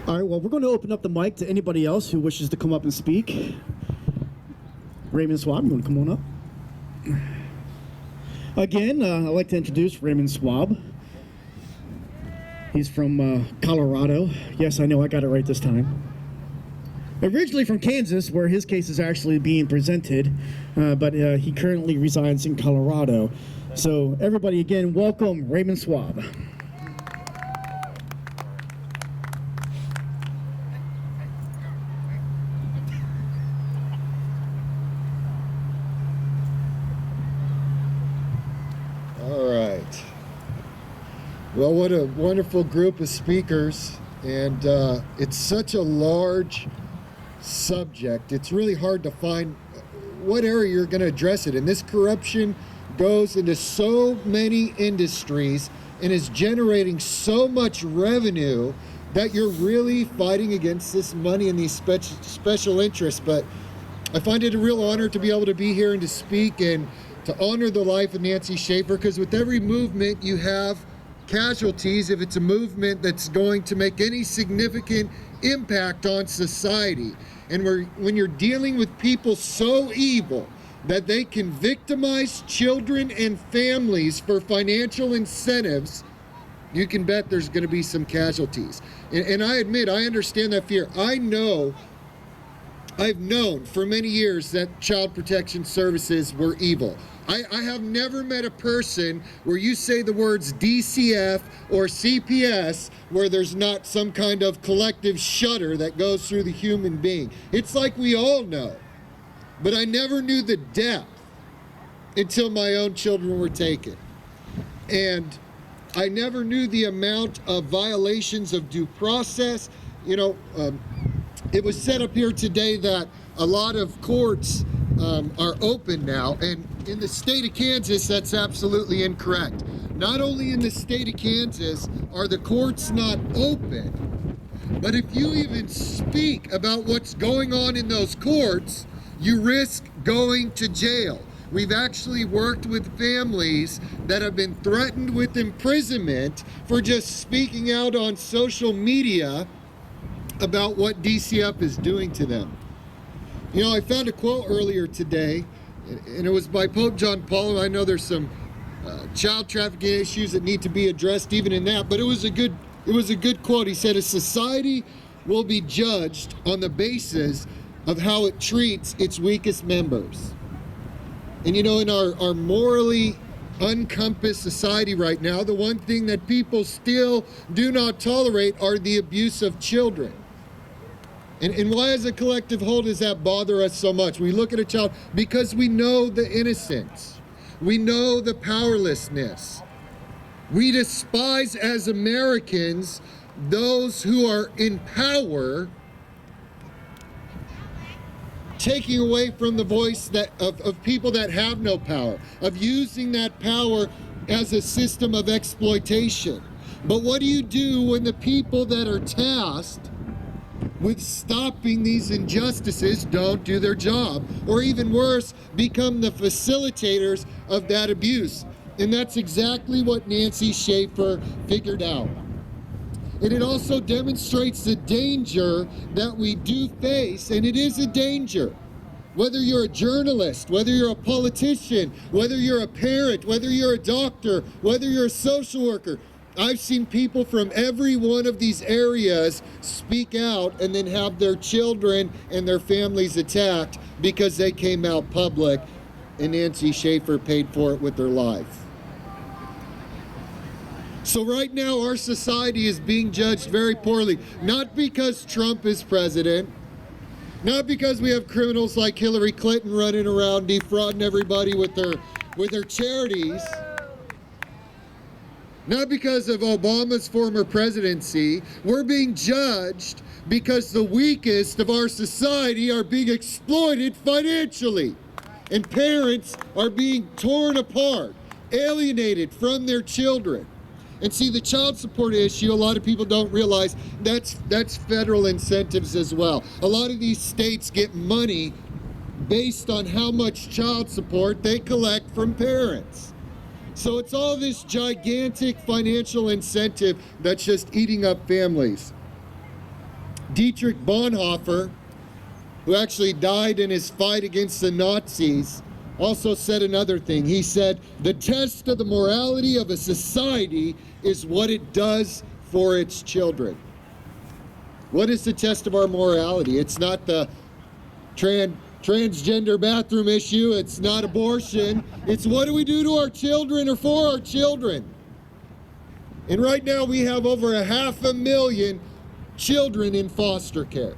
All right, well, we're going to open up the mic to anybody else who wishes to come up and speak. Raymond Schwab, you want to come on up? Again, I'd like to introduce Raymond Schwab. He's from Colorado. Yes, I know I got it right this time. Originally from Kansas, where his case is actually being presented, but he currently resides in Colorado. So everybody, again, welcome Raymond Schwab. All right. Well, what a wonderful group of speakers, and it's such a large subject. It's really hard to find what area you're going to address it in. This corruption goes into so many industries and is generating so much revenue that you're really fighting against this money and these special interests. But I find it a real honor to be able to be here and to speak and to honor the life of Nancy Schaefer, because with every movement you have casualties if it's a movement that's going to make any significant impact on society. And when you're dealing with people so evil that they can victimize children and families for financial incentives, you can bet there's going to be some casualties. And I admit, I understand that fear. I've known for many years that child protection services were evil. I have never met a person where you say the words DCF or CPS where there's not some kind of collective shudder that goes through the human being. It's like we all know. But I never knew the depth until my own children were taken. And I never knew the amount of violations of due process. You know, it was said up here today that a lot of courts are open now, and in the state of Kansas, that's absolutely incorrect. Not only in the state of Kansas are the courts not open, but if you even speak about what's going on in those courts, you risk going to jail. We've actually worked with families that have been threatened with imprisonment for just speaking out on social media about what DCF is doing to them. You know, I found a quote earlier today, and it was by Pope John Paul, and I know there's some child trafficking issues that need to be addressed even in that, but it was a good quote. He said, "A society will be judged on the basis of how it treats its weakest members." And you know, in our morally uncompassed society right now, the one thing that people still do not tolerate are the abuse of children. And why as a collective whole does that bother us so much? We look at a child because we know the innocence. We know the powerlessness. We despise as Americans those who are in power, taking away from the voice of people that have no power, of using that power as a system of exploitation. But what do you do when the people that are tasked with stopping these injustices don't do their job, or even worse, become the facilitators of that abuse? And that's exactly what Nancy Schaefer figured out. And it also demonstrates the danger that we do face, and it is a danger. Whether you're a journalist, whether you're a politician, whether you're a parent, whether you're a doctor, whether you're a social worker, I've seen people from every one of these areas speak out and then have their children and their families attacked because they came out public, and Nancy Schaefer paid for it with their life. So right now our society is being judged very poorly, not because Trump is president, not because we have criminals like Hillary Clinton running around defrauding everybody with their charities, not because of Obama's former presidency. We're being judged because the weakest of our society are being exploited financially, and parents are being torn apart, alienated from their children. And see, the child support issue, a lot of people don't realize that's federal incentives as well. A lot of these states get money based on how much child support they collect from parents. So it's all this gigantic financial incentive that's just eating up families. Dietrich Bonhoeffer, who actually died in his fight against the Nazis, also said another thing. He said, the test of the morality of a society is what it does for its children. What is the test of our morality? It's not the transgender bathroom issue. It's not abortion. It's what do we do to our children or for our children? And right now we have over 500,000 children in foster care.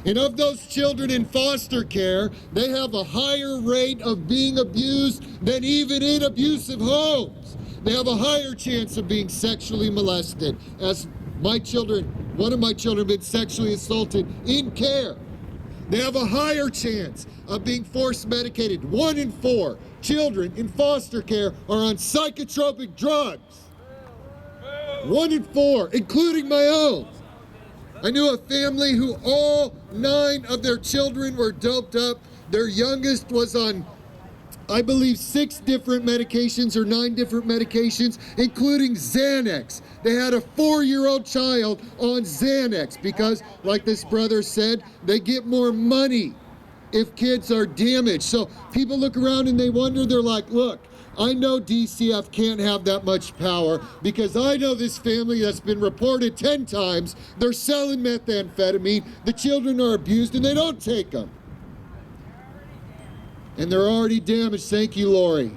And of those children in foster care, they have a higher rate of being abused than even in abusive homes. They have a higher chance of being sexually molested. As one of my children been sexually assaulted in care. They have a higher chance of being force medicated. 1 in 4 children in foster care are on psychotropic drugs. 1 in 4, including my own. I knew a family who all 9 of their children were doped up. Their youngest was on, I believe, 6 different medications or 9 different medications, including Xanax. They had a 4-year-old child on Xanax because, like this brother said, they get more money if kids are damaged. So people look around and they wonder, they're like, look, I know DCF can't have that much power because I know this family that's been reported 10 times. They're selling methamphetamine, the children are abused, and they don't take them. And they're already damaged, thank you, Lori.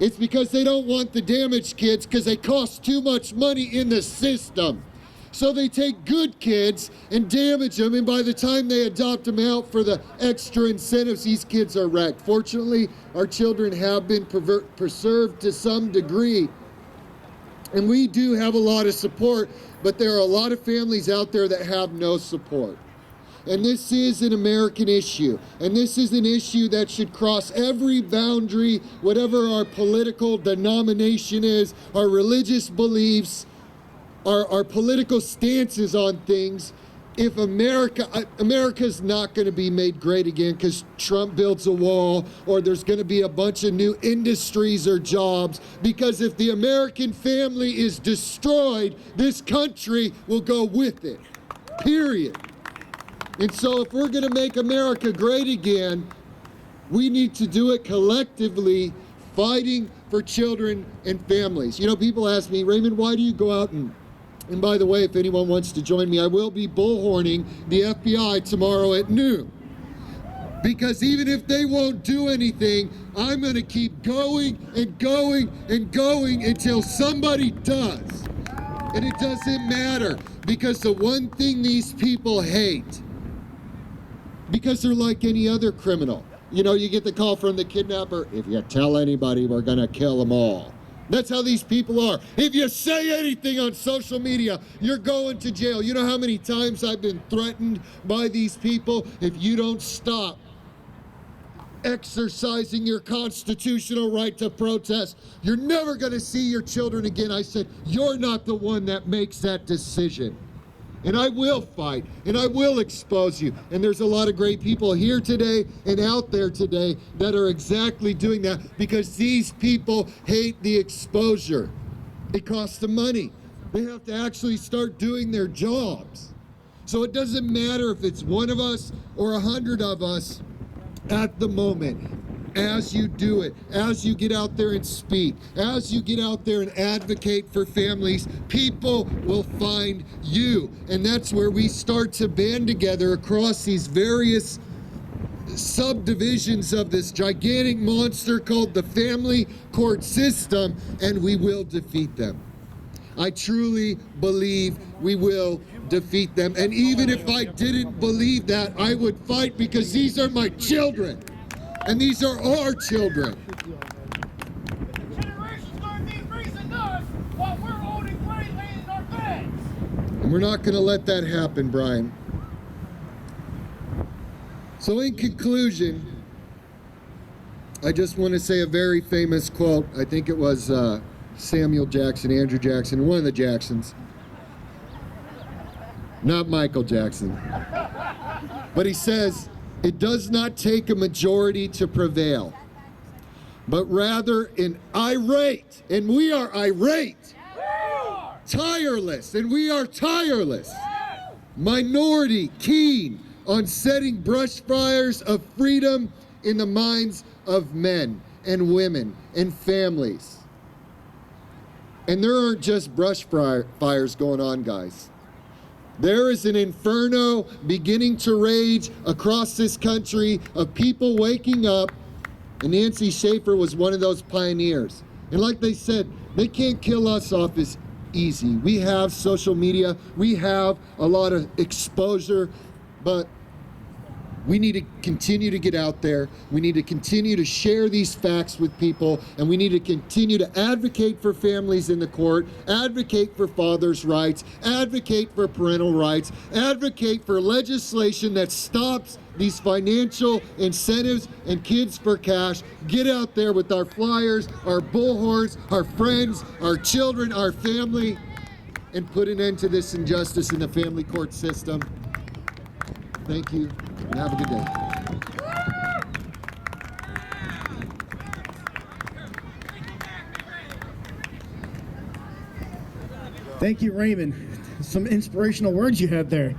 It's because they don't want the damaged kids because they cost too much money in the system. So they take good kids and damage them, and by the time they adopt them out for the extra incentives, these kids are wrecked. Fortunately, our children have been preserved to some degree, and we do have a lot of support, but there are a lot of families out there that have no support. And this is an American issue, and this is an issue that should cross every boundary, whatever our political denomination is, our religious beliefs, our political stances on things. If America's not going to be made great again because Trump builds a wall or there's going to be a bunch of new industries or jobs, because if the American family is destroyed, this country will go with it, period. And so if we're going to make America great again, we need to do it collectively, fighting for children and families. You know, people ask me, Raymond, why do you go out and by the way, if anyone wants to join me, I will be bullhorning the FBI tomorrow at noon. Because even if they won't do anything, I'm going to keep going and going and going until somebody does. And it doesn't matter, because the one thing these people hate, because they're like any other criminal. You know, you get the call from the kidnapper, if you tell anybody, we're going to kill them all. That's how these people are. If you say anything on social media, you're going to jail. You know how many times I've been threatened by these people? If you don't stop exercising your constitutional right to protest, you're never going to see your children again. I said, you're not the one that makes that decision. And I will fight, and I will expose you. And there's a lot of great people here today and out there today that are exactly doing that, because these people hate the exposure. It costs them money. They have to actually start doing their jobs. So it doesn't matter if it's one of us or 100 of us at the moment. As you do it, as you get out there and speak, as you get out there and advocate for families, people will find you. And that's where we start to band together across these various subdivisions of this gigantic monster called the family court system, and we will defeat them. I truly believe we will defeat them. And even if I didn't believe that, I would fight, because these are my children. And these are our children. Generations going to be freezing us while we're holding great land in our bags. And we're not going to let that happen, Brian. So in conclusion, I just want to say a very famous quote. I think it was Samuel Jackson, Andrew Jackson, one of the Jacksons. Not Michael Jackson. But he says, it does not take a majority to prevail, but rather an irate, and we are irate, tireless, and we are tireless, minority keen on setting brush fires of freedom in the minds of men and women and families. And there aren't just brush fires going on, guys. There is an inferno beginning to rage across this country of people waking up, and Nancy Schaefer was one of those pioneers. And like they said, they can't kill us off as easy. We have social media, we have a lot of exposure, but we need to continue to get out there. We need to continue to share these facts with people, and we need to continue to advocate for families in the court, advocate for fathers' rights, advocate for parental rights, advocate for legislation that stops these financial incentives and kids for cash. Get out there with our flyers, our bullhorns, our friends, our children, our family, and put an end to this injustice in the family court system. Thank you, and have a good day. Thank you, Raymond. Some inspirational words you had there.